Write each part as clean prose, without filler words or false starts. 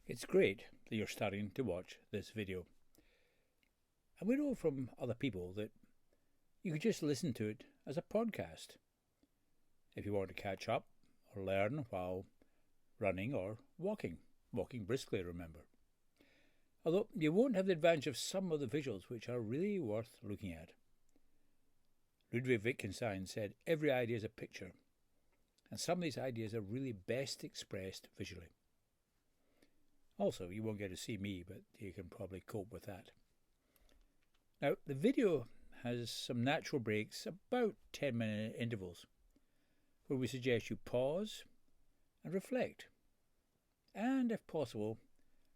It's great that you're starting to watch this video. And we know from other people that you could just listen to it as a podcast if you want to catch up or learn while running or walking briskly, remember. Although you won't have the advantage of some of the visuals which are really worth looking at. Ludwig Wittgenstein said every idea is a picture, and some of these ideas are really best expressed visually. Also, you won't get to see me, but you can probably cope with that. Now, the video has some natural breaks, about 10-minute intervals, where we suggest you pause and reflect, and if possible,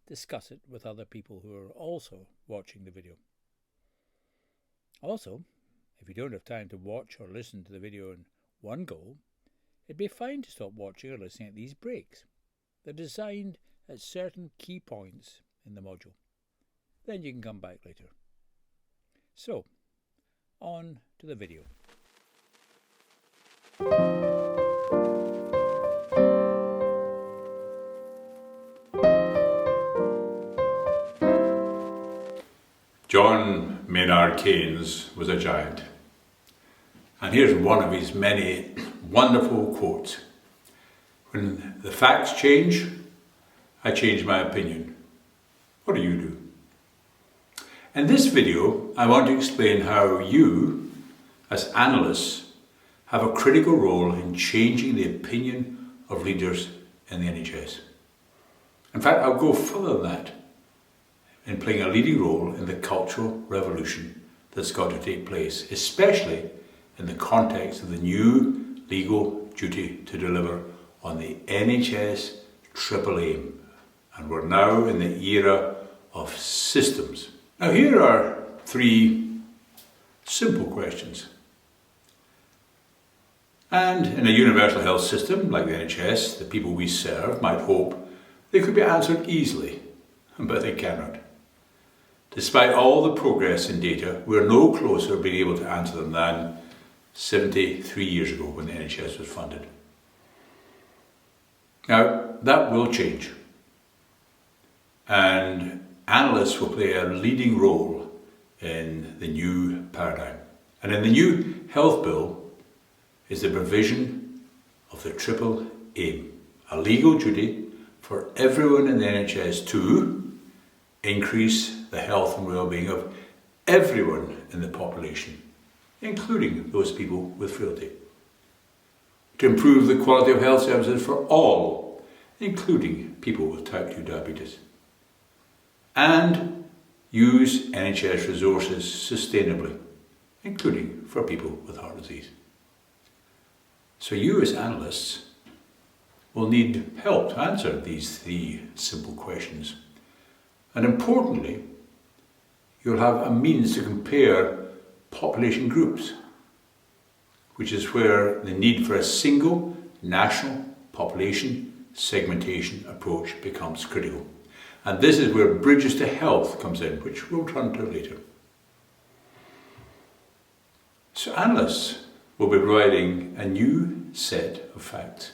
discuss it with other people who are also watching the video. Also, if you don't have time to watch or listen to the video in one go, it'd be fine to stop watching or listening at these breaks. They're designed at certain key points in the module. Then you can come back later. So, on to the video. John Maynard Keynes was a giant. And here's one of his many wonderful quotes. When the facts change, I change my opinion. What do you do? In this video, I want to explain how you, as analysts, have a critical role in changing the opinion of leaders in the NHS. In fact, I'll go further than that, in playing a leading role in the cultural revolution that's got to take place, especially in the context of the new legal duty to deliver on the NHS triple aim. And we're now in the era of systems. Now here are three simple questions. And in a universal health system like the NHS, the people we serve might hope they could be answered easily, but they cannot. Despite all the progress in data, we're no closer being able to answer them than 73 years ago when the NHS was funded. Now, that will change. And analysts will play a leading role in the new paradigm. And in the new health bill is the provision of the triple aim, a legal duty for everyone in the NHS to increase the health and well-being of everyone in the population, including those people with frailty. To improve the quality of health services for all, including people with type 2 diabetes. And use NHS resources sustainably, including for people with heart disease. So you as analysts will need help to answer these three simple questions. And importantly, you'll have a means to compare population groups, which is where the need for a single national population segmentation approach becomes critical. And this is where Bridges to Health comes in, which we'll turn to later. So analysts will be providing a new set of facts.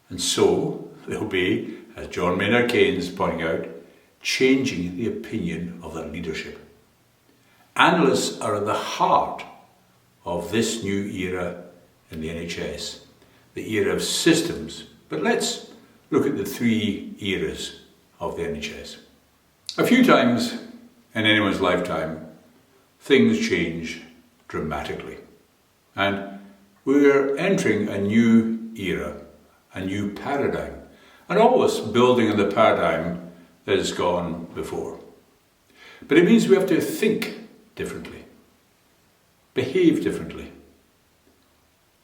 And so they'll be, as John Maynard Keynes is pointing out, changing the opinion of their leadership. Analysts are at the heart of this new era in the NHS, the era of systems. But let's look at the three eras of the NHS. A few times in anyone's lifetime, things change dramatically. And we're entering a new era, a new paradigm, and always building on the paradigm that has gone before. But it means we have to think differently, behave differently,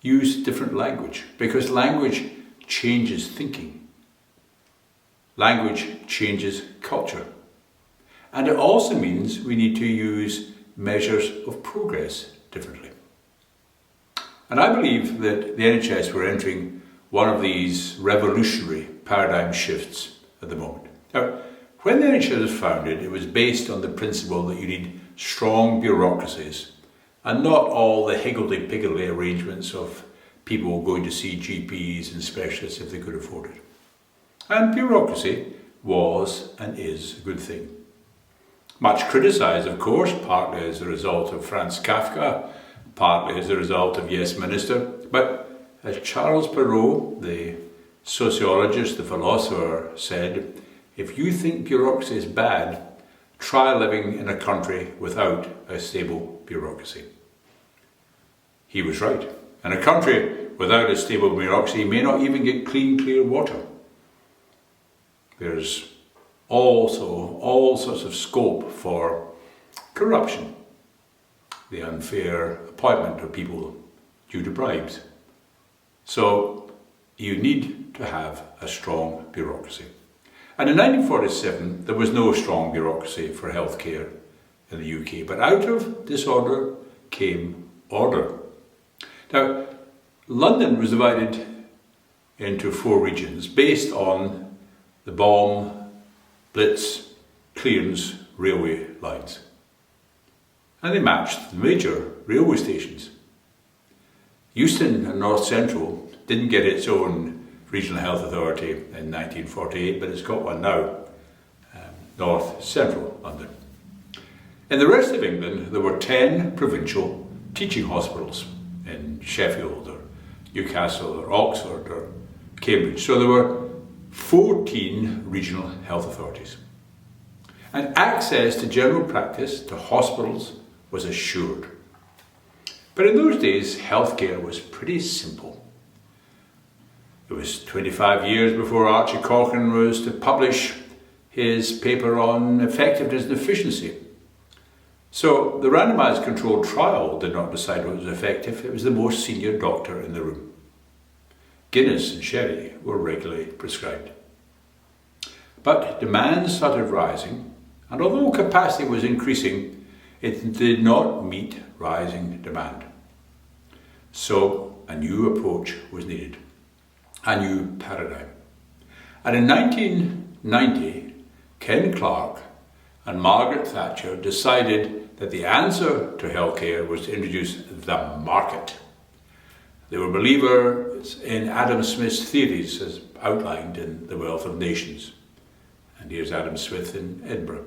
use different language, because language changes thinking. Language changes culture. And it also means we need to use measures of progress differently. And I believe that the NHS we're entering one of these revolutionary paradigm shifts at the moment. Now, when the NHS was founded, it was based on the principle that you need strong bureaucracies and not all the higgledy-piggledy arrangements of people going to see GPs and specialists if they could afford it. And bureaucracy was and is a good thing. Much criticised, of course, partly as a result of Franz Kafka, partly as a result of Yes Minister, but as Charles Perrault, the sociologist, the philosopher, said, if you think bureaucracy is bad, try living in a country without a stable bureaucracy. He was right. And a country without a stable bureaucracy may not even get clean, clear water. There's also all sorts of scope for corruption, the unfair appointment of people due to bribes. So you need to have a strong bureaucracy. And in 1947 there was no strong bureaucracy for healthcare in the UK, but out of disorder came order. Now, London was divided into 4 regions based on the bomb, blitz, clearance railway lines. And they matched the major railway stations. Euston and North Central didn't get its own regional health authority in 1948, but it's got one now, North Central London. In the rest of England, there were 10 provincial teaching hospitals in Sheffield or Newcastle or Oxford or Cambridge. So there were 14 regional health authorities. And access to general practice, to hospitals, was assured. But in those days, healthcare was pretty simple. It was 25 years before Archie Cochrane was to publish his paper on effectiveness and efficiency. So the randomised controlled trial did not decide what was effective, it was the most senior doctor in the room. Guinness and sherry were regularly prescribed. But demand started rising, and although capacity was increasing, it did not meet rising demand. So a new approach was needed, a new paradigm. And in 1990, Ken Clarke and Margaret Thatcher decided that the answer to healthcare was to introduce the market. They were believers in Adam Smith's theories as outlined in The Wealth of Nations. And here's Adam Smith in Edinburgh.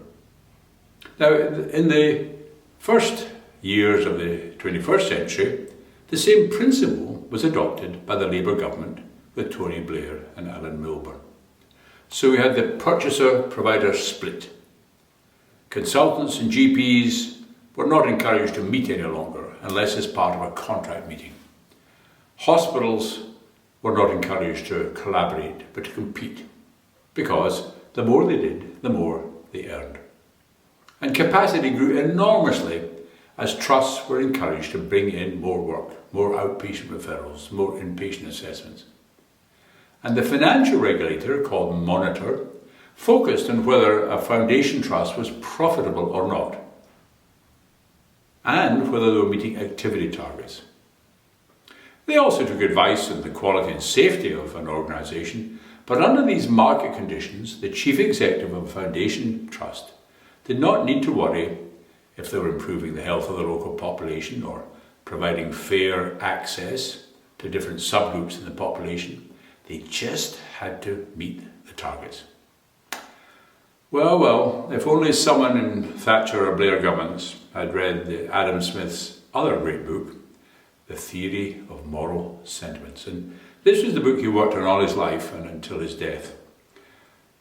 Now, in the first years of the 21st century, the same principle was adopted by the Labour government with Tony Blair and Alan Milburn. So we had the purchaser-provider split. Consultants and GPs were not encouraged to meet any longer unless as part of a contract meeting. Hospitals were not encouraged to collaborate but to compete, because the more they did, the more they earned. And capacity grew enormously as trusts were encouraged to bring in more work, more outpatient referrals, more inpatient assessments. And the financial regulator, called Monitor, focused on whether a foundation trust was profitable or not, and whether they were meeting activity targets. They also took advice on the quality and safety of an organisation, but under these market conditions, the chief executive of a foundation trust did not need to worry if they were improving the health of the local population or providing fair access to different subgroups in the population. They just had to meet the targets. Well, if only someone in Thatcher or Blair governments had read Adam Smith's other great book, The Theory of Moral Sentiments. And this was the book he worked on all his life and until his death.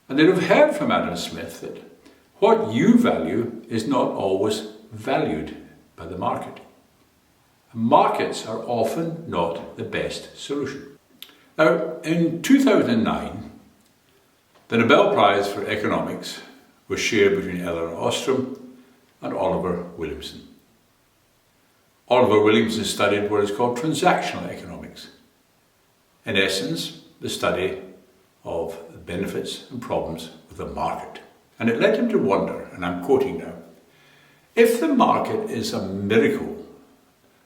And they'd have heard from Adam Smith that what you value is not always valued by the market. Markets are often not the best solution. Now, in 2009, the Nobel Prize for Economics was shared between Elinor Ostrom and Oliver Williamson. Oliver Williamson studied what is called transactional economics. In essence, the study of the benefits and problems of the market. And it led him to wonder, and I'm quoting now, if the market is a miracle,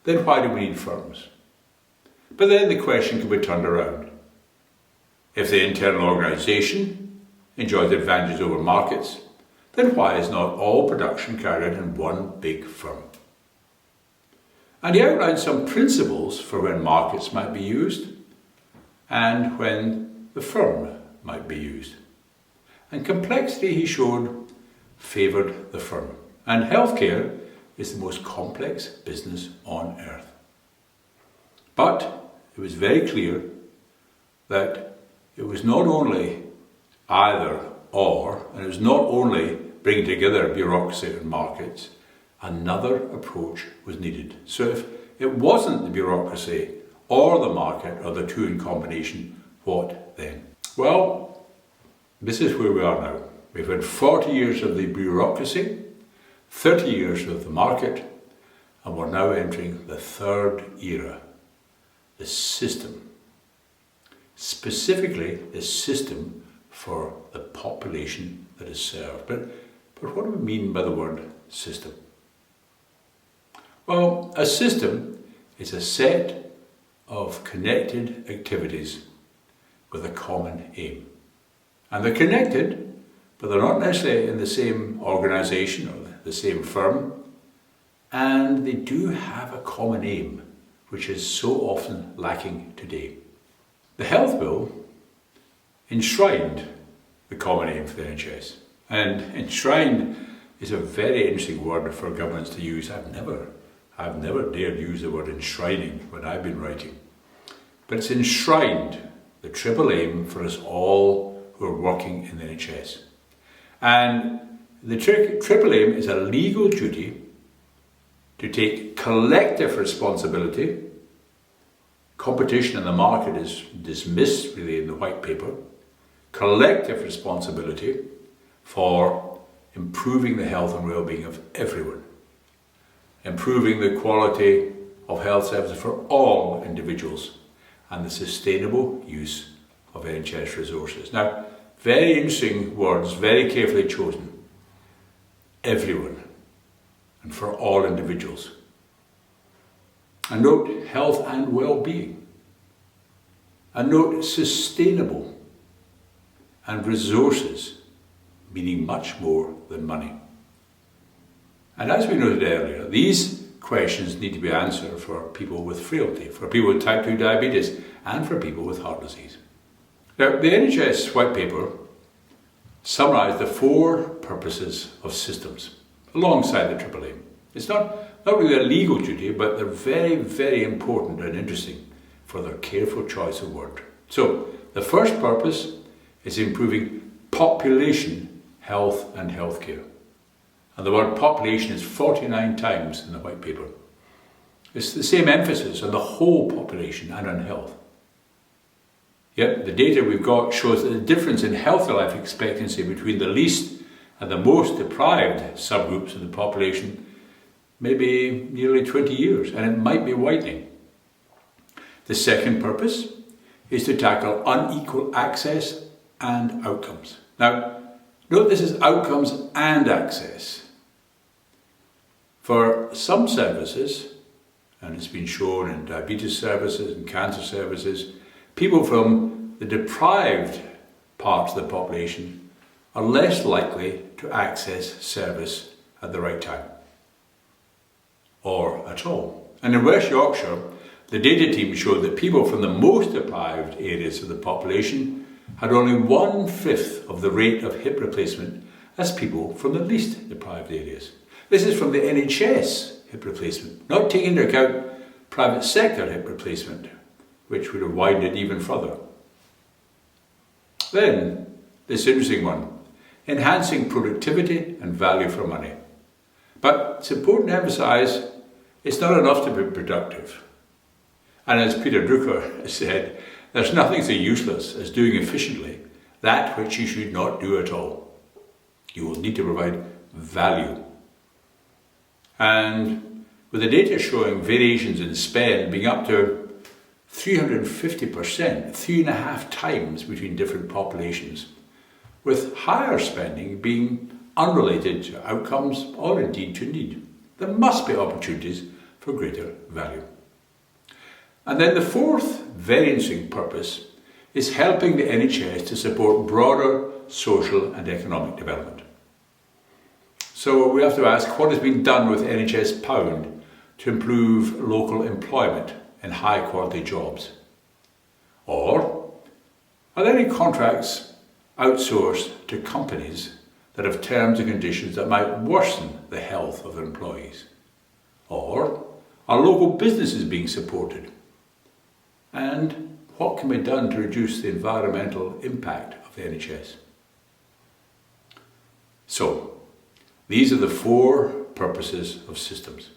then why do we need firms? But then the question can be turned around. If the internal organisation enjoys advantages over markets, then why is not all production carried out in one big firm? And he outlined some principles for when markets might be used and when the firm might be used. and complexity, he showed, favoured the firm. And healthcare is the most complex business on earth. But it was very clear that it was not only either or, and it was not only bringing together bureaucracy and markets, another approach was needed. So if it wasn't the bureaucracy or the market or the two in combination, what then? Well, this is where we are now. We've had 40 years of the bureaucracy, 30 years of the market, and we're now entering the third era, the system. Specifically, the system for the population that is served. But what do we mean by the word system? Well, a system is a set of connected activities with a common aim. And they're connected, but they're not necessarily in the same organisation or the same firm, and they do have a common aim, which is so often lacking today. The Health Bill enshrined the common aim for the NHS. And enshrined is a very interesting word for governments to use. I've never dared use the word enshrining when I've been writing. But it's enshrined the triple aim for us all who are working in the NHS. And the triple aim is a legal duty to take collective responsibility. Competition in the market is dismissed really in the white paper. Collective responsibility for improving the health and well-being of everyone. Improving the quality of health services for all individuals and the sustainable use of NHS resources. Now, very interesting words, very carefully chosen. Everyone and for all individuals. And note health and well-being. And note sustainable and resources, meaning much more than money. And as we noted earlier, these questions need to be answered for people with frailty, for people with type 2 diabetes, and for people with heart disease. Now, the NHS White Paper summarised the 4 purposes of systems alongside the triple aim. It's not really a legal duty, but they're very, very important and interesting for their careful choice of word. So, the first purpose is improving population health and healthcare. And the word population is 49 times in the white paper. It's the same emphasis on the whole population and on health. Yet the data we've got shows that the difference in healthy life expectancy between the least and the most deprived subgroups of the population may be nearly 20 years, and it might be widening. The second purpose is to tackle unequal access and outcomes. Now, note this is outcomes and access. For some services, and it's been shown in diabetes services and cancer services, people from the deprived parts of the population are less likely to access service at the right time, or at all. And in West Yorkshire, the data team showed that people from the most deprived areas of the population had only 1/5 of the rate of hip replacement as people from the least deprived areas. This is from the NHS hip replacement, not taking into account private sector hip replacement, which would have widened it even further. Then, this interesting one, enhancing productivity and value for money. But it's important to emphasise, it's not enough to be productive. And as Peter Drucker said, there's nothing so useless as doing efficiently that which you should not do at all. You will need to provide value. And with the data showing variations in spend being up to 350%, 3.5 times between different populations, with higher spending being unrelated to outcomes or indeed to need, there must be opportunities for greater value. And then the fourth very interesting purpose is helping the NHS to support broader social and economic development. So we have to ask, what has been done with NHS Pound to improve local employment and high quality jobs? Or are there any contracts outsourced to companies that have terms and conditions that might worsen the health of their employees? Or are local businesses being supported? And what can be done to reduce the environmental impact of the NHS? So, these are the 4 purposes of systems.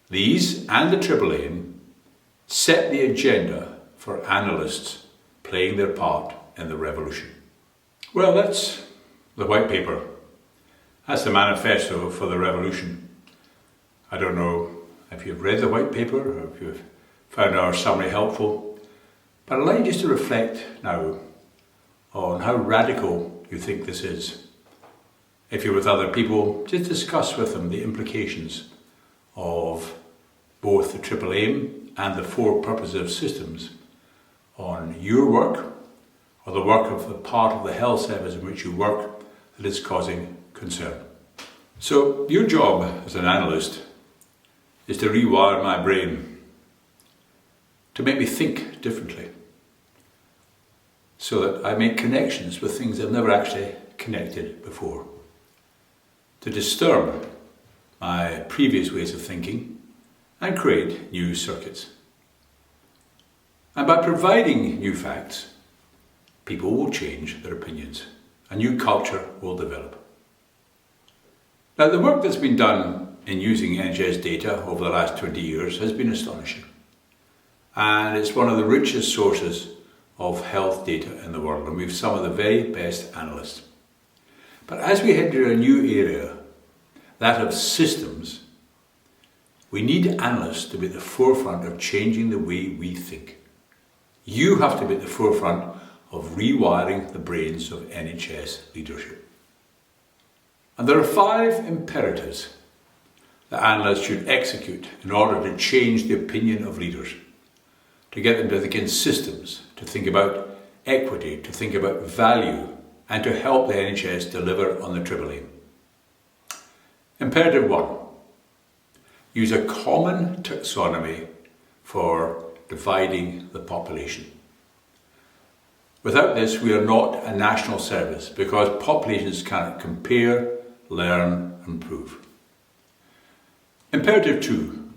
These and the Triple Aim set the agenda for analysts playing their part in the revolution. Well, that's the white paper. That's the manifesto for the revolution. I don't know if you've read the white paper or if you've found our summary helpful, but I'd like you just to reflect now on how radical you think this is. If you're with other people, just discuss with them the implications of both the Triple Aim and the 4 purposes of systems on your work or the work of the part of the health service in which you work that is causing concern. So your job as an analyst is to rewire my brain, to make me think differently, so that I make connections with things I've never actually connected before, to disturb my previous ways of thinking and create new circuits. And by providing new facts, people will change their opinions. A new culture will develop. Now, the work that's been done in using NHS data over the last 20 years has been astonishing. And it's one of the richest sources of health data in the world, and we have some of the very best analysts. But as we head to a new area, that of systems, we need analysts to be at the forefront of changing the way we think. You have to be at the forefront of rewiring the brains of NHS leadership. And there are 5 imperatives that analysts should execute in order to change the opinion of leaders, to get them to think in systems, to think about equity, to think about value, and to help the NHS deliver on the Triple Aim. Imperative 1. Use a common taxonomy for dividing the population. Without this, we are not a national service because populations cannot compare, learn, and improve. Imperative 2.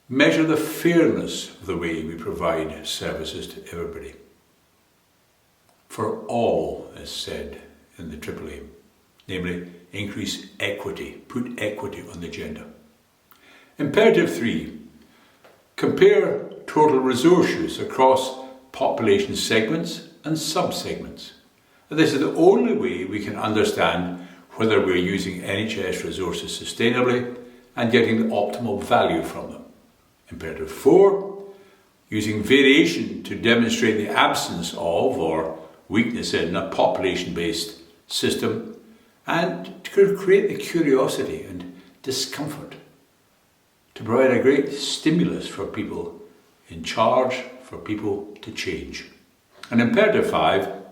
Measure the fairness of the way we provide services to everybody. For all is said in the Triple Aim, namely increase equity, put equity on the agenda. Imperative 3. Compare total resource use across population segments and sub-segments. This is the only way we can understand whether we're using NHS resources sustainably and getting the optimal value from them. Imperative 4, using variation to demonstrate the absence of or weakness in a population-based system and to create the curiosity and discomfort, to provide a great stimulus for people in charge, for people to change. And imperative 5,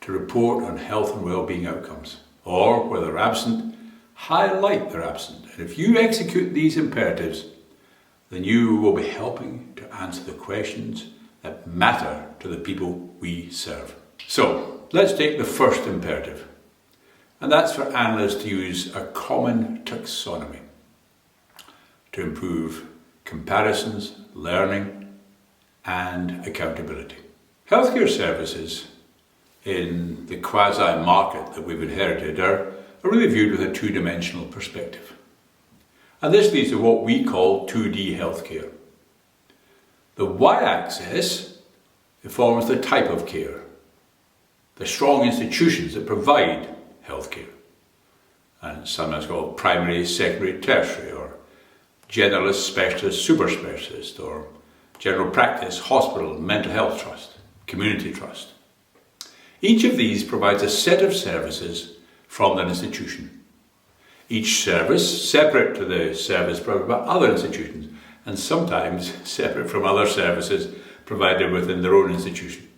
to report on health and well-being outcomes, or where they're absent, highlight they're absent. And if you execute these imperatives, then you will be helping to answer the questions that matter to the people we serve. So, let's take the first imperative, and that's for analysts to use a common taxonomy to improve comparisons, learning, and accountability. Healthcare services in the quasi-market that we've inherited are really viewed with a 2-dimensional perspective. And this leads to what we call 2D healthcare. The y-axis informs the type of care, the strong institutions that provide healthcare, and sometimes called primary, secondary, tertiary, or generalist, specialist, super specialist, or general practice, hospital, mental health trust, community trust. Each of these provides a set of services from that institution. Each service separate to the service provided by other institutions, and sometimes separate from other services provided within their own institution.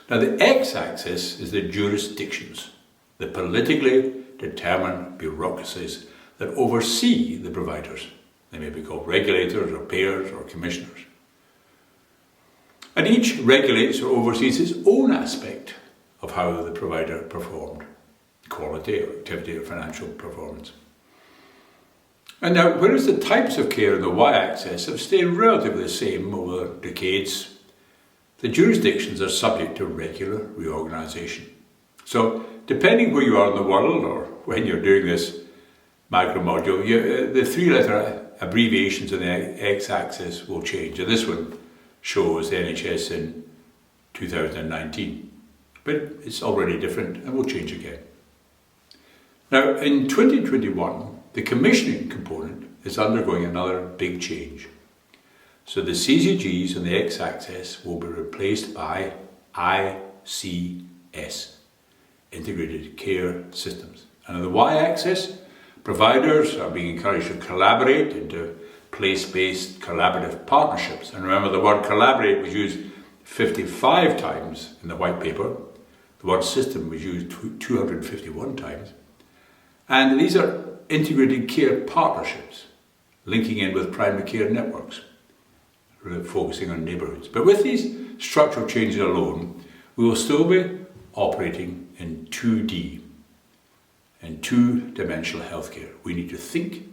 Now the x-axis is the jurisdictions, the politically determined bureaucracies that oversee the providers. They may be called regulators or payers or commissioners. And each regulates or oversees its own aspect of how the provider performed, quality, or activity, or financial performance. And now, whereas the types of care in the y-axis have stayed relatively the same over decades, the jurisdictions are subject to regular reorganisation. So, depending where you are in the world or when you're doing this micro module, the three-letter abbreviations on the x-axis will change. And this one shows the NHS in 2019. But it's already different and will change again. Now, in 2021, the commissioning component is undergoing another big change. So the CCGs on the x-axis will be replaced by ICS, Integrated Care Systems. And on the y-axis, providers are being encouraged to collaborate into place-based collaborative partnerships. And remember, the word collaborate was used 55 times in the white paper. The word system was used 251 times. And these are integrated care partnerships, linking in with primary care networks, focusing on neighbourhoods. But with these structural changes alone, we will still be operating in 2D, in two-dimensional healthcare. We need to think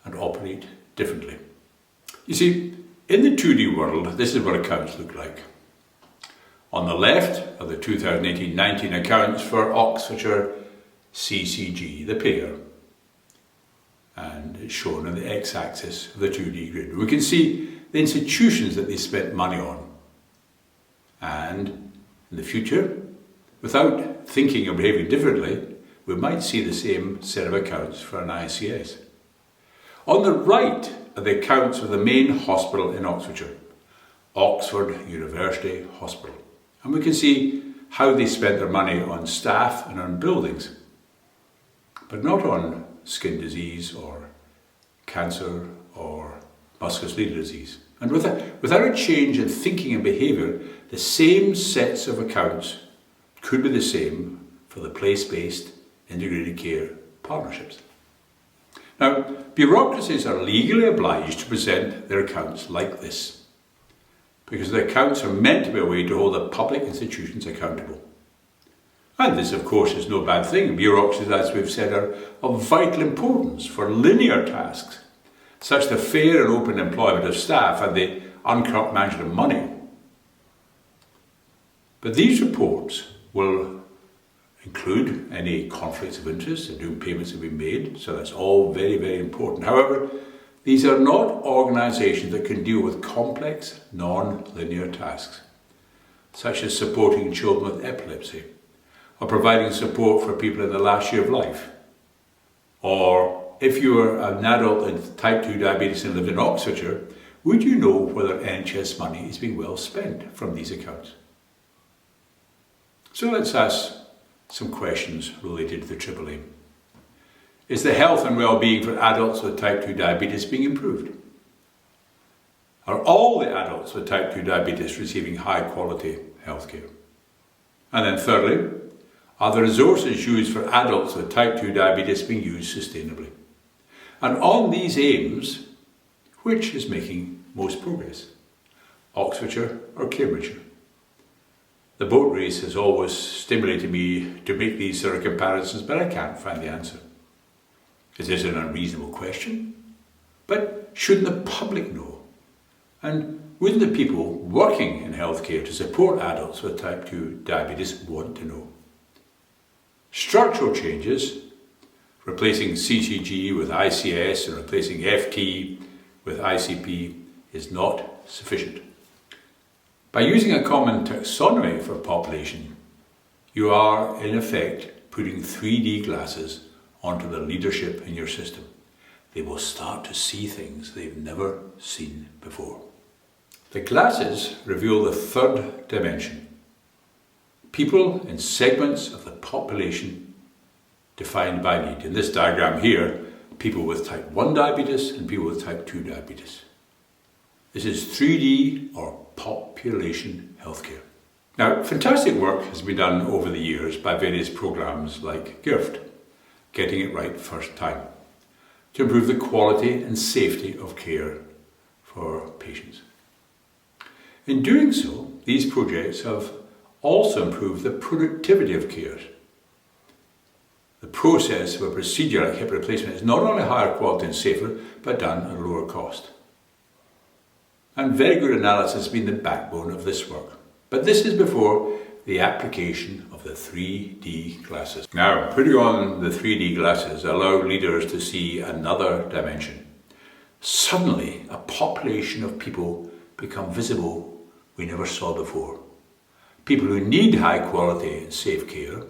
and operate differently. You see, in the 2D world, this is what accounts look like. On the left are the 2018-19 accounts for Oxfordshire CCG, the payer, and it's shown on the x-axis of the 2D grid. We can see the institutions that they spent money on, and in the future, without thinking or behaving differently, we might see the same set of accounts for an ICS. On the right are the accounts of the main hospital in Oxfordshire, Oxford University Hospital, and we can see how they spent their money on staff and on buildings, but not on skin disease or cancer or musculoskeletal disease. And without a change in thinking and behaviour, the same sets of accounts could be the same for the place-based integrated care partnerships. Now, bureaucracies are legally obliged to present their accounts like this, because the accounts are meant to be a way to hold the public institutions accountable. And this, of course, is no bad thing. Bureaucracies, as we've said, are of vital importance for linear tasks, such as the fair and open employment of staff and the uncorrupt management of money. But these reports will include any conflicts of interest and whom payments have been made, so that's all very, very important. However, these are not organisations that can deal with complex, non-linear tasks, such as supporting children with epilepsy, or providing support for people in the last year of life. Or if you are an adult with type 2 diabetes and lived in Oxfordshire, would you know whether NHS money is being well spent from these accounts? So let's ask some questions related to the Triple Aim. Is the health and well-being for adults with type 2 diabetes being improved? Are all the adults with type 2 diabetes receiving high-quality healthcare? And then thirdly, are the resources used for adults with type 2 diabetes being used sustainably? And on these aims, which is making most progress? Oxfordshire or Cambridgeshire? The boat race has always stimulated me to make these sort of comparisons, but I can't find the answer. Is this an unreasonable question? But shouldn't the public know? And wouldn't the people working in healthcare to support adults with type 2 diabetes want to know? Structural changes, replacing CCG with ICS and replacing FT with ICP, is not sufficient. By using a common taxonomy for population, you are in effect putting 3D glasses onto the leadership in your system. They will start to see things they've never seen before. The glasses reveal the third dimension. People in segments of the population defined by need. In this diagram here, people with type 1 diabetes and people with type 2 diabetes. This is 3D or population healthcare. Now, fantastic work has been done over the years by various programs like GIRFT, Getting It Right First Time, to improve the quality and safety of care for patients. In doing so, these projects have also improved the productivity of care. The process of a procedure like hip replacement is not only higher quality and safer, but done at a lower cost. And very good analysis has been the backbone of this work. But this is before the application of the 3D glasses. Now, putting on the 3D glasses allowed leaders to see another dimension. Suddenly, a population of people become visible we never saw before. People who need high quality and safe care,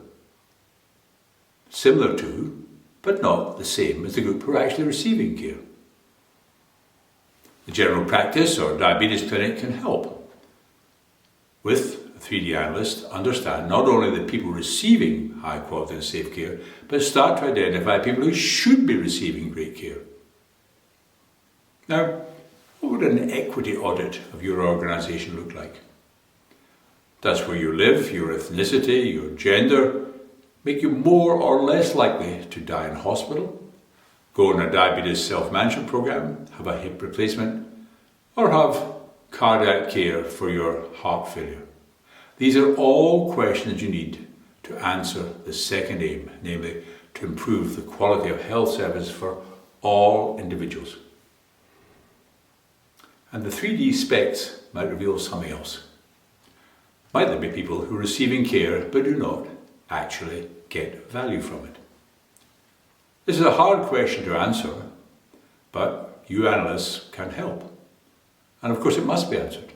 similar to, but not the same as the group who are actually receiving care. The general practice or diabetes clinic can help with a 3D analyst understand not only the people receiving high quality and safe care, but start to identify people who should be receiving great care. Now, what would an equity audit of your organisation look like? Does where you live, your ethnicity, your gender make you more or less likely to die in hospital, go on a diabetes self-management program, have a hip replacement, or have cardiac care for your heart failure? These are all questions you need to answer the second aim, namely to improve the quality of health service for all individuals. And the 3D specs might reveal something else. Might there be people who are receiving care but do not actually get value from it? This is a hard question to answer, but you analysts can help. And of course it must be answered.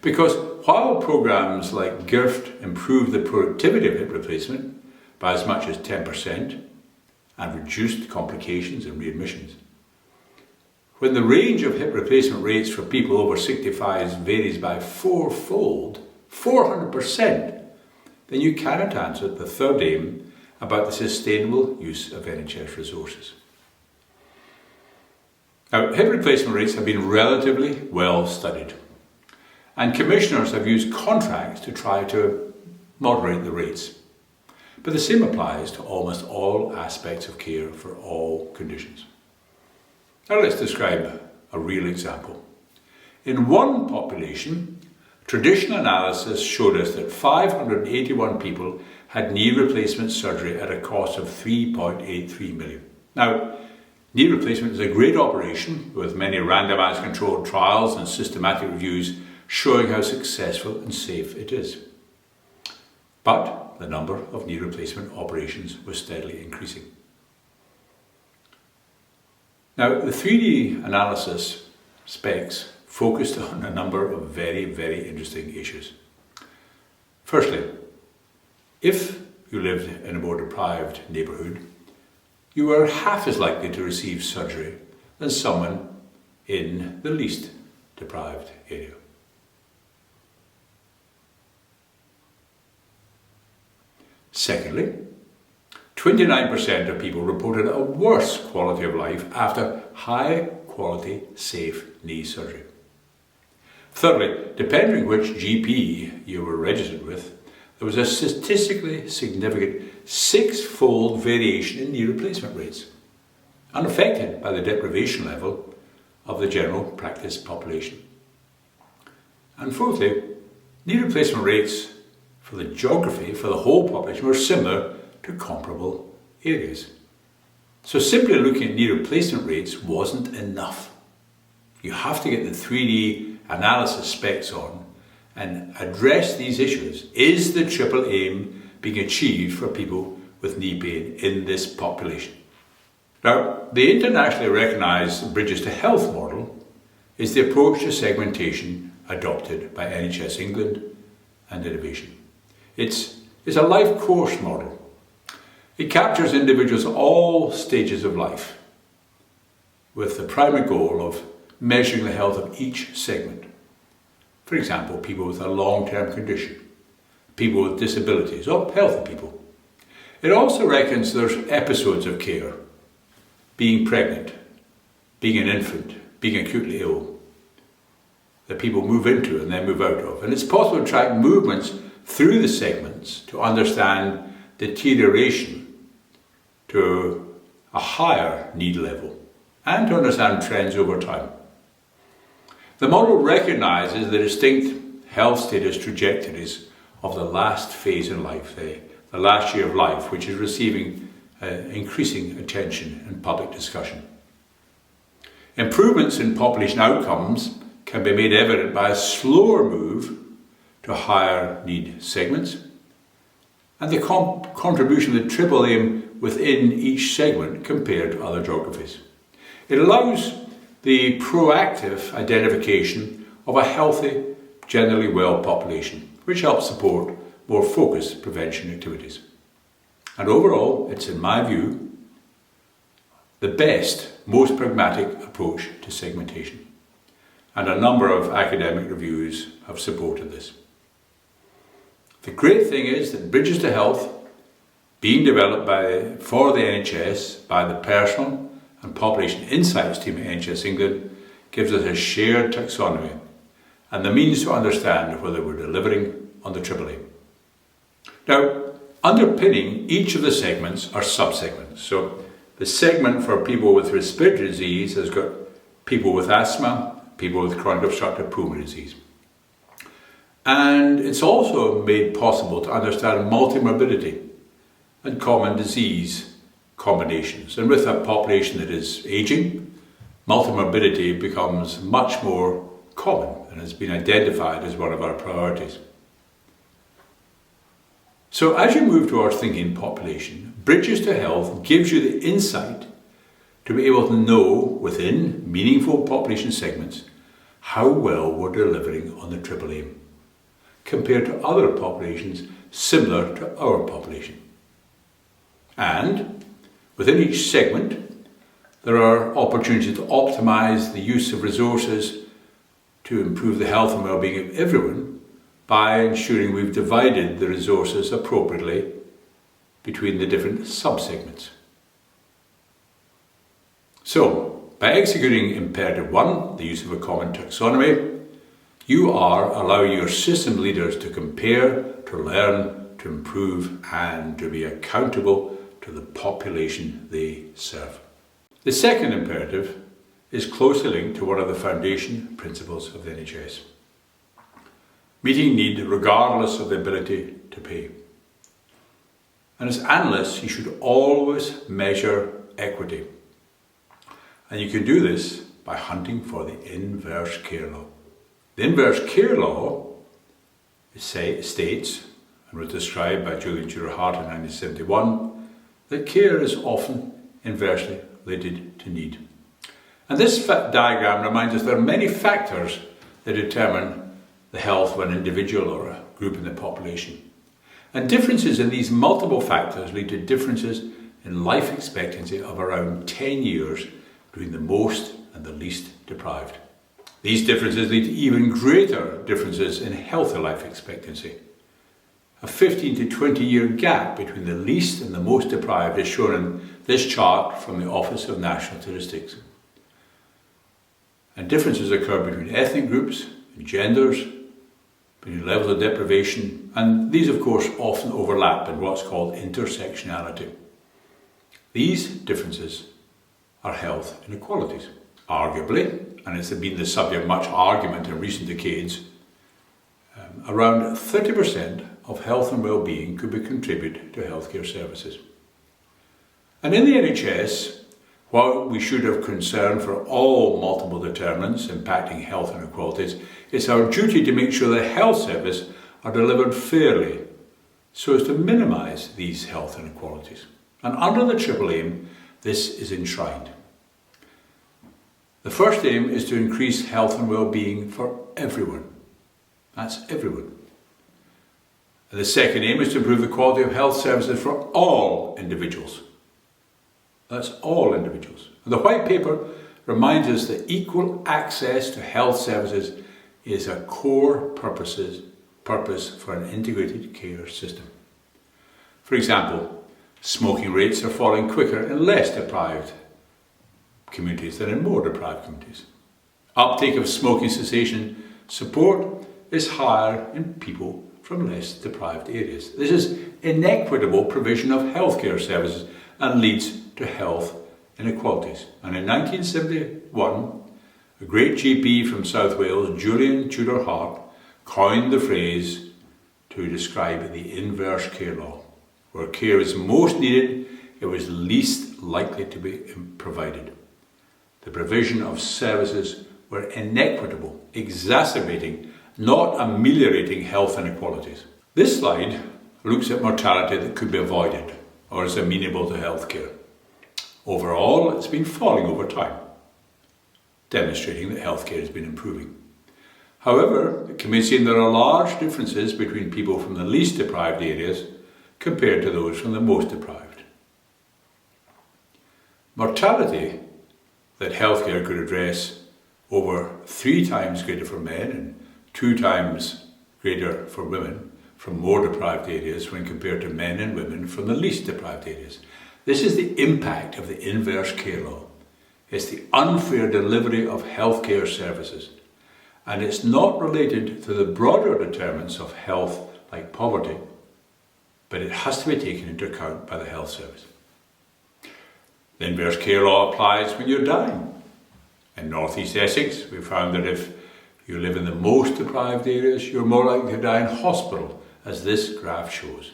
Because while programs like GIRFT improve the productivity of hip replacement by as much as 10% and reduced complications and readmissions, when the range of hip replacement rates for people over 65 varies by fourfold, 400%, then you cannot answer the third aim about the sustainable use of NHS resources. Now, hip replacement rates have been relatively well studied, and commissioners have used contracts to try to moderate the rates. But the same applies to almost all aspects of care for all conditions. Now let's describe a real example. In one population, traditional analysis showed us that 581 people had knee replacement surgery at a cost of 3.83 million. Now, knee replacement is a great operation with many randomised controlled trials and systematic reviews showing how successful and safe it is. But the number of knee replacement operations was steadily increasing. Now, the 3D analysis specs focused on a number of very, very interesting issues. Firstly, if you lived in a more deprived neighbourhood, you were half as likely to receive surgery than someone in the least deprived area. Secondly, 29% of people reported a worse quality of life after high quality, safe knee surgery. Thirdly, depending which GP you were registered with, there was a statistically significant 6-fold variation in knee replacement rates, unaffected by the deprivation level of the general practice population. And fourthly, knee replacement rates for the geography for the whole population were similar to comparable areas. So simply looking at knee replacement rates wasn't enough. You have to get the 3D analysis specs on and address these issues. Is the triple aim being achieved for people with knee pain in this population? Now, the internationally recognised Bridges to Health model is the approach to segmentation adopted by NHS England and Innovation. It's a life course model. It captures individuals at all stages of life with the primary goal of measuring the health of each segment. For example, people with a long-term condition, people with disabilities, or healthy people. It also reckons there's episodes of care, being pregnant, being an infant, being acutely ill, that people move into and then move out of. And it's possible to track movements through the segments to understand deterioration to a higher need level and to understand trends over time. The model recognises the distinct health status trajectories of the last phase in life, the last year of life, which is receiving increasing attention in public discussion. Improvements in population outcomes can be made evident by a slower move to higher need segments, and the contribution of the triple aim within each segment compared to other geographies. It allows the proactive identification of a healthy, generally well population, which helps support more focused prevention activities. And overall, it's in my view the best, most pragmatic approach to segmentation. And a number of academic reviews have supported this. The great thing is that Bridges to Health, being developed for the NHS by the Personal and Population Insights team at NHS England, gives us a shared taxonomy and the means to understand whether we're delivering on the triple aim. Now, underpinning each of the segments are subsegments. So the segment for people with respiratory disease has got people with asthma, people with chronic obstructive pulmonary disease. And it's also made possible to understand multimorbidity and common disease combinations. And with a population that is ageing, multimorbidity becomes much more common and has been identified as one of our priorities. So as you move towards thinking population, Bridges to Health gives you the insight to be able to know within meaningful population segments how well we're delivering on the triple aim compared to other populations similar to our population. And within each segment, there are opportunities to optimise the use of resources to improve the health and well-being of everyone by ensuring we've divided the resources appropriately between the different subsegments. So, by executing imperative 1, the use of a common taxonomy, you are allowing your system leaders to compare, to learn, to improve, and to be accountable to the population they serve. The second imperative is closely linked to one of the foundation principles of the NHS. Meeting need regardless of the ability to pay. And as analysts, you should always measure equity. And you can do this by hunting for the inverse care law. The inverse care law states, and was described by Julian Tudor-Hart in 1971, that care is often inversely related to need. And this diagram reminds us there are many factors that determine the health of an individual or a group in the population. And differences in these multiple factors lead to differences in life expectancy of around 10 years between the most and the least deprived. These differences lead to even greater differences in healthy life expectancy. A 15 to 20 year gap between the least and the most deprived is shown in this chart from the Office of National Statistics. And differences occur between ethnic groups and genders, between levels of deprivation, and these of course often overlap in what's called intersectionality. These differences are health inequalities. Arguably, and it's been the subject of much argument in recent decades, around 30% of health and well-being could be contributed to healthcare services. And in the NHS, while we should have concern for all multiple determinants impacting health inequalities, it's our duty to make sure that health services are delivered fairly so as to minimise these health inequalities. And under the triple aim, this is enshrined. The first aim is to increase health and well-being for everyone. That's everyone. And the second aim is to improve the quality of health services for all individuals. That's all individuals. And the white paper reminds us that equal access to health services is a core purpose for an integrated care system. For example, smoking rates are falling quicker in less deprived communities than in more deprived communities. Uptake of smoking cessation support is higher in people from less deprived areas. This is inequitable provision of healthcare services and leads to health inequalities. And in 1971, A great GP from South Wales, Julian Tudor Hart, coined the phrase to describe the inverse care law. Where care is most needed, it was least likely to be provided. The provision of services were inequitable, exacerbating, not ameliorating health inequalities. This slide looks at mortality that could be avoided or is amenable to healthcare. Overall, it's been falling over time, demonstrating that healthcare has been improving. However, it can be seen there are large differences between people from the least deprived areas compared to those from the most deprived. Mortality that healthcare could address over 3 times greater for men and 2 times greater for women from more deprived areas when compared to men and women from the least deprived areas. This is the impact of the inverse care law. It's the unfair delivery of healthcare services. And it's not related to the broader determinants of health like poverty, but it has to be taken into account by the health service. The inverse care law applies when you're dying. In North East Essex, we found that if you live in the most deprived areas, you're more likely to die in hospital, as this graph shows.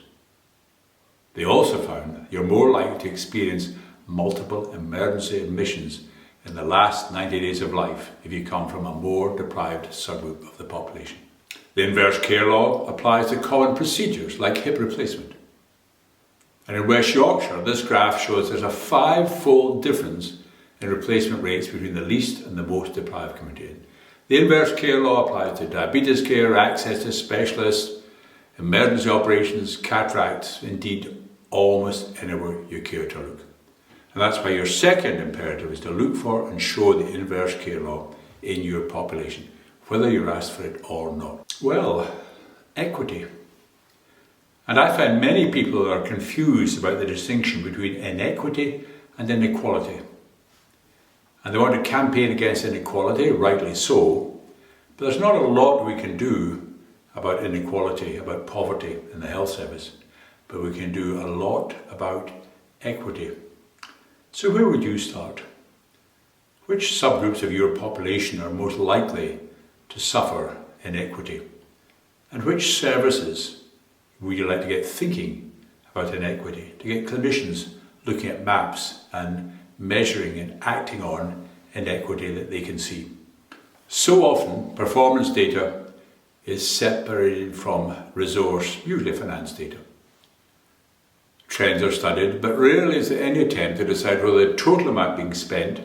They also found you're more likely to experience multiple emergency admissions in the last 90 days of life if you come from a more deprived subgroup of the population. The inverse care law applies to common procedures like hip replacement. And in West Yorkshire, this graph shows there's a 5-fold difference in replacement rates between the least and the most deprived community. The inverse care law applies to diabetes care, access to specialists, emergency operations, cataracts, indeed almost anywhere you care to look. And that's why your second imperative is to look for and show the inverse care law in your population, whether you're asked for it or not. Well, equity. And I find many people are confused about the distinction between inequity and inequality. And they want to campaign against inequality, rightly so, but there's not a lot we can do about inequality, about poverty in the health service, but we can do a lot about equity. So where would you start? Which subgroups of your population are most likely to suffer inequity? And which services would you like to get thinking about inequity, to get clinicians looking at maps and measuring and acting on inequity that they can see? So often, performance data is separated from resource, usually finance data. Trends are studied, but rarely is there any attempt to decide whether the total amount being spent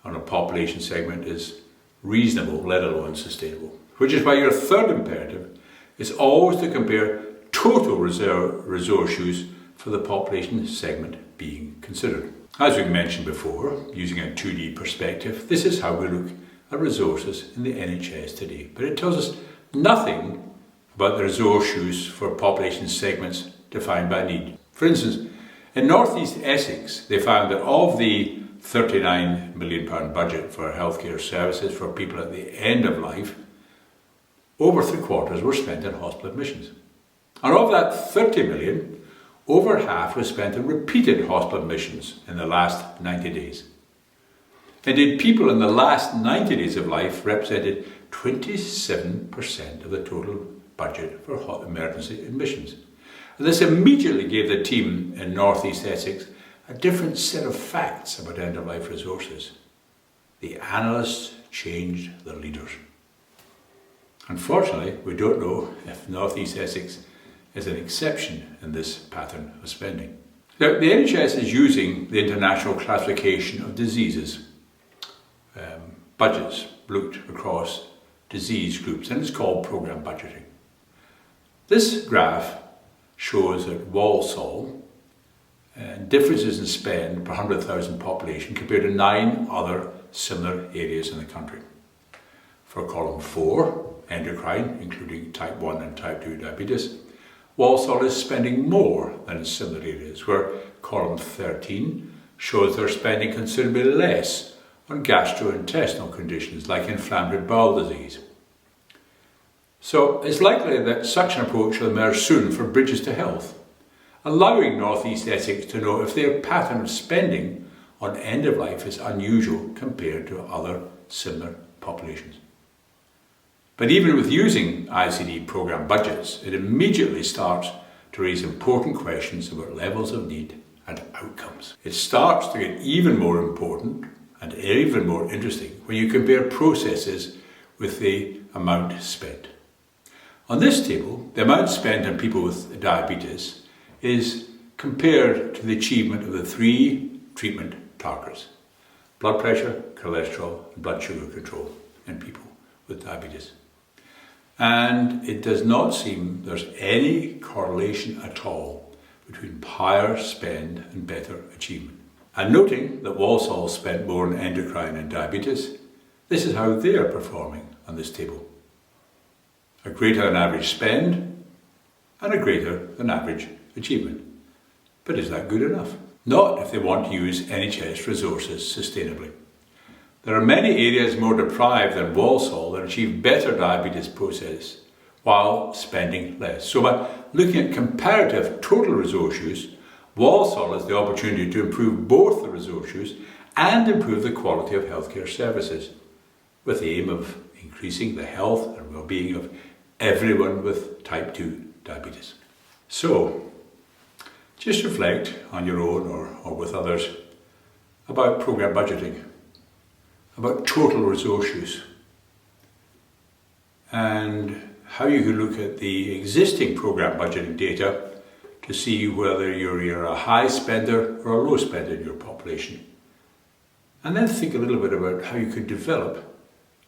on a population segment is reasonable, let alone sustainable. Which is why your third imperative is always to compare total resource use for the population segment being considered. As we mentioned before, using a 2D perspective, this is how we look at resources in the NHS today. But it tells us nothing about the resource use for population segments defined by need. For instance, in North East Essex, they found that of the £39 million budget for healthcare services for people at the end of life, over 3/4 were spent on hospital admissions. And of that 30 million, over half was spent on repeated hospital admissions in the last 90 days. Indeed, people in the last 90 days of life represented 27% of the total budget for emergency admissions. And this immediately gave the team in North East Essex a different set of facts about end-of-life resources. The Analyst changed the leaders. Unfortunately, we don't know if North East Essex is an exception in this pattern of spending. Now, the NHS is using the International Classification of Diseases. Budgets looked across disease groups, and it's called programme budgeting. This graph shows that Walsall differences in spend per 100,000 population compared to 9 other similar areas in the country. For column 4, endocrine, including type 1 and type 2 diabetes, Walsall is spending more than in similar areas, where column 13 shows they're spending considerably less on gastrointestinal conditions like inflammatory bowel disease. So it's likely that such an approach will emerge soon for Bridges to Health, allowing North East Essex to know if their pattern of spending on end of life is unusual compared to other similar populations. But even with using ICD programme budgets, it immediately starts to raise important questions about levels of need and outcomes. It starts to get even more important and even more interesting when you compare processes with the amount spent. On this table, the amount spent on people with diabetes is compared to the achievement of the 3 treatment targets: blood pressure, cholesterol, and blood sugar control in people with diabetes. And it does not seem there's any correlation at all between higher spend and better achievement. And noting that Walsall spent more on endocrine and diabetes, this is how they are performing on this table. A greater than average spend and a greater than average achievement. But is that good enough? Not if they want to use NHS resources sustainably. There are many areas more deprived than Walsall that achieve better diabetes process while spending less. So by looking at comparative total resource use, Walsall has the opportunity to improve both the resource use and improve the quality of healthcare services, with the aim of increasing the health and well-being of everyone with type 2 diabetes. So, just reflect on your own or with others about programme budgeting, about total resource use, and how you can look at the existing programme budgeting data to see whether you're a high spender or a low spender in your population. And then think a little bit about how you could develop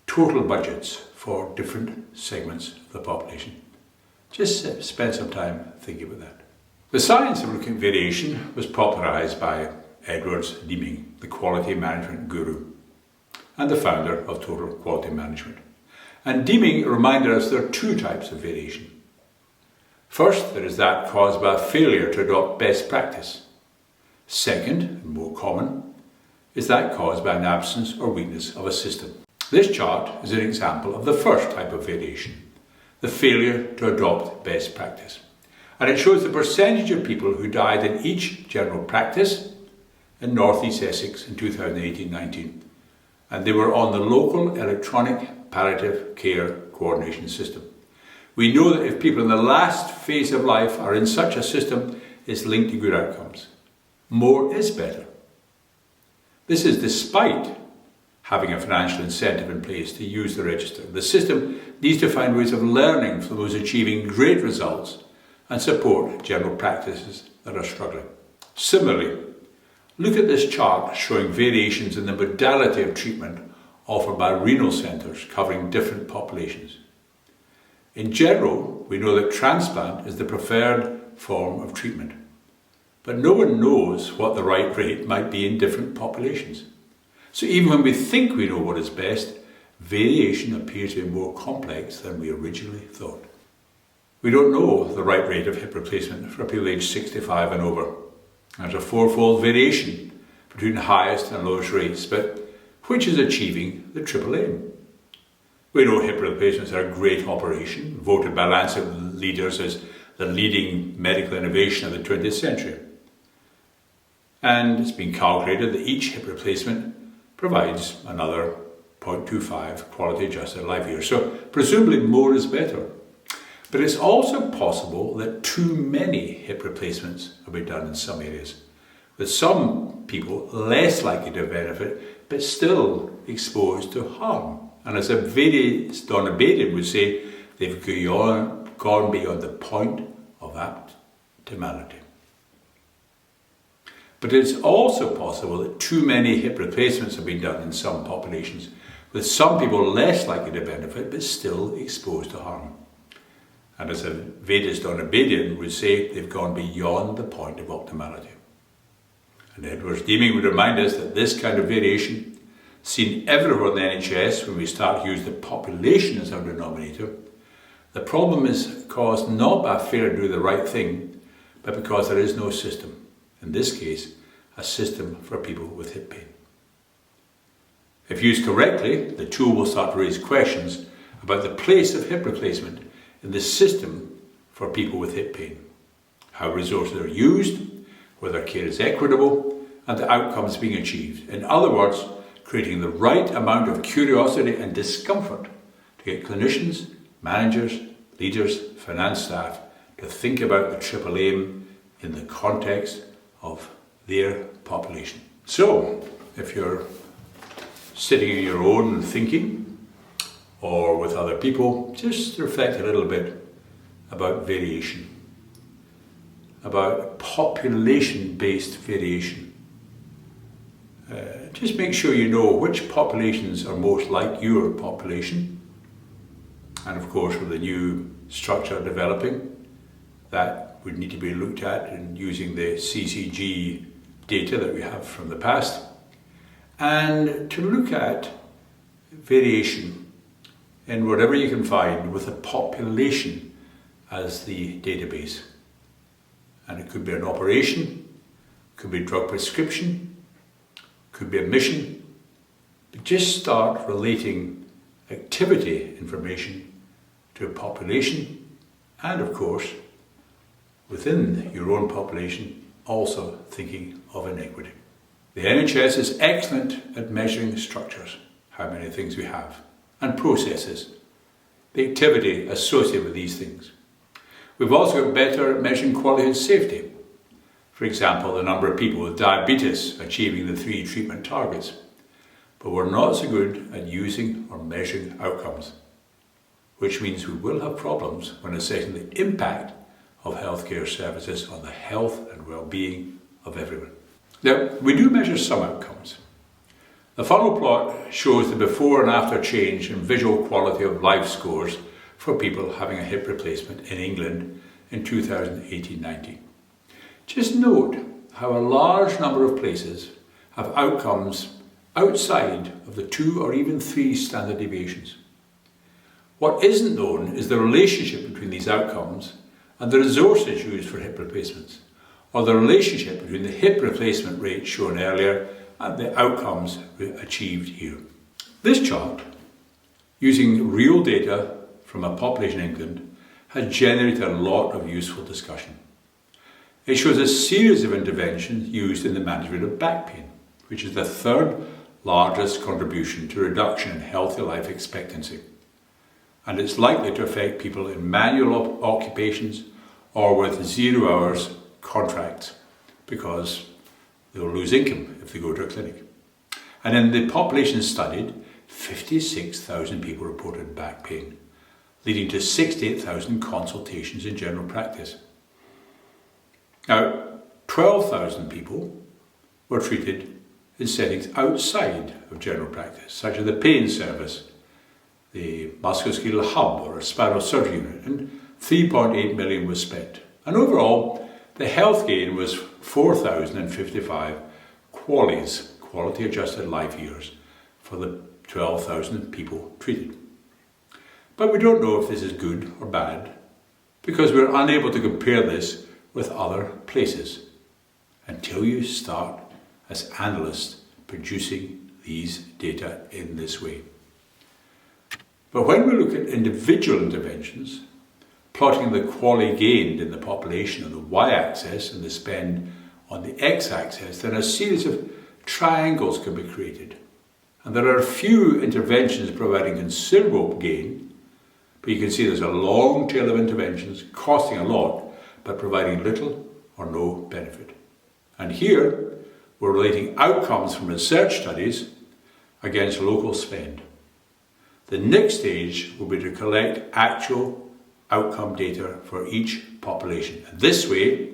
total budgets for different segments of the population. Just spend some time thinking about that. The science of looking at variation was popularised by Edwards Deming, the quality management guru and the founder of Total Quality Management. And Deming reminded us there are 2 types of variation. First, there is that caused by a failure to adopt best practice. Second, and more common, is that caused by an absence or weakness of a system. This chart is an example of the first type of variation, the failure to adopt best practice. And it shows the percentage of people who died in each general practice in North East Essex in 2018-19. And they were on the local electronic palliative care coordination system. We know that if people in the last phase of life are in such a system, it's linked to good outcomes. More is better. This is despite having a financial incentive in place to use the register. The system needs to find ways of learning from those achieving great results and support general practices that are struggling. Similarly, look at this chart showing variations in the modality of treatment offered by renal centres covering different populations. In general, we know that transplant is the preferred form of treatment, but no one knows what the right rate might be in different populations. So even when we think we know what is best, variation appears to be more complex than we originally thought. We don't know the right rate of hip replacement for people aged 65 and over. There's a 4-fold variation between highest and lowest rates, but which is achieving the triple aim? We know hip replacements are a great operation, voted by Lancet leaders as the leading medical innovation of the 20th century. And it's been calculated that each hip replacement provides another 0.25 quality adjusted life years. So presumably more is better. But it's also possible that too many hip replacements have been done in some areas, with some people less likely to benefit, but still exposed to harm. And as Vedas Donabedian would say, they've gone beyond the point of optimality. But it's also possible that too many hip replacements have been done in some populations, with some people less likely to benefit, but still exposed to harm. And as Vedas Donabedian would say, they've gone beyond the point of optimality. And Edwards Deming would remind us that this kind of variation, seen everywhere in the NHS when we start to use the population as our denominator, the problem is caused not by failure to do the right thing, but because there is no system. In this case, a system for people with hip pain. If used correctly, the tool will start to raise questions about the place of hip replacement in the system for people with hip pain, how resources are used, whether care is equitable, and the outcomes being achieved. In other words, creating the right amount of curiosity and discomfort to get clinicians, managers, leaders, finance staff to think about the triple aim in the context of their population. So, if you're sitting on your own thinking, or with other people, just reflect a little bit about variation, about population-based variation. Just make sure you know which populations are most like your population. And of course, with the new structure developing, that would need to be looked at in using the CCG data that we have from the past. And to look at variation in whatever you can find with a population as the database. And it could be an operation, could be drug prescription, could be a mission, but just start relating activity information to a population, and of course, within your own population, also thinking of inequity. The NHS is excellent at measuring structures, how many things we have, and processes, the activity associated with these things. We've also got better at measuring quality and safety. For example, the number of people with diabetes achieving the 3 treatment targets. But we're not so good at using or measuring outcomes, which means we will have problems when assessing the impact of healthcare services on the health and well-being of everyone. Now, we do measure some outcomes. The funnel plot shows the before and after change in visual quality of life scores for people having a hip replacement in England in 2018-19. Just note how a large number of places have outcomes outside of the 2 or even 3 standard deviations. What isn't known is the relationship between these outcomes and the resources used for hip replacements, or the relationship between the hip replacement rate shown earlier and the outcomes achieved here. This chart, using real data from a population in England, has generated a lot of useful discussion. It shows a series of interventions used in the management of back pain, which is the 3rd largest contribution to reduction in healthy life expectancy. And it's likely to affect people in manual occupations or with 0 hours contracts, because they'll lose income if they go to a clinic. And in the population studied, 56,000 people reported back pain, leading to 68,000 consultations in general practice. Now, 12,000 people were treated in settings outside of general practice, such as the pain service, the musculoskeletal hub or a spinal surgery unit, and 3.8 million was spent. And overall, the health gain was 4,055 QALYs, quality adjusted life years, for the 12,000 people treated. But we don't know if this is good or bad, because we're unable to compare this with other places until you start as analysts producing these data in this way. But when we look at individual interventions, plotting the QALY gained in the population on the y-axis and the spend on the x-axis, then a series of triangles can be created. And there are a few interventions providing considerable gain, but you can see there's a long tail of interventions costing a lot, but providing little or no benefit. And here, we're relating outcomes from research studies against local spend. The next stage will be to collect actual outcome data for each population. And this way,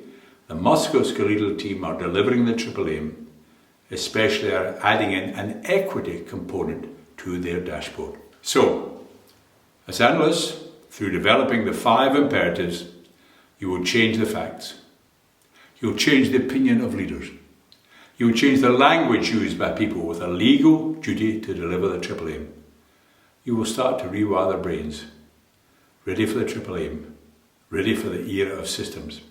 the musculoskeletal team are delivering the triple aim, especially are adding in an equity component to their dashboard. So, as analysts, through developing the 5 imperatives, you will change the facts. You'll change the opinion of leaders. You will change the language used by people with a legal duty to deliver the triple aim. You will start to rewire their brains, ready for the triple aim, ready for the era of systems.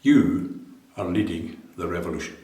You are leading the revolution.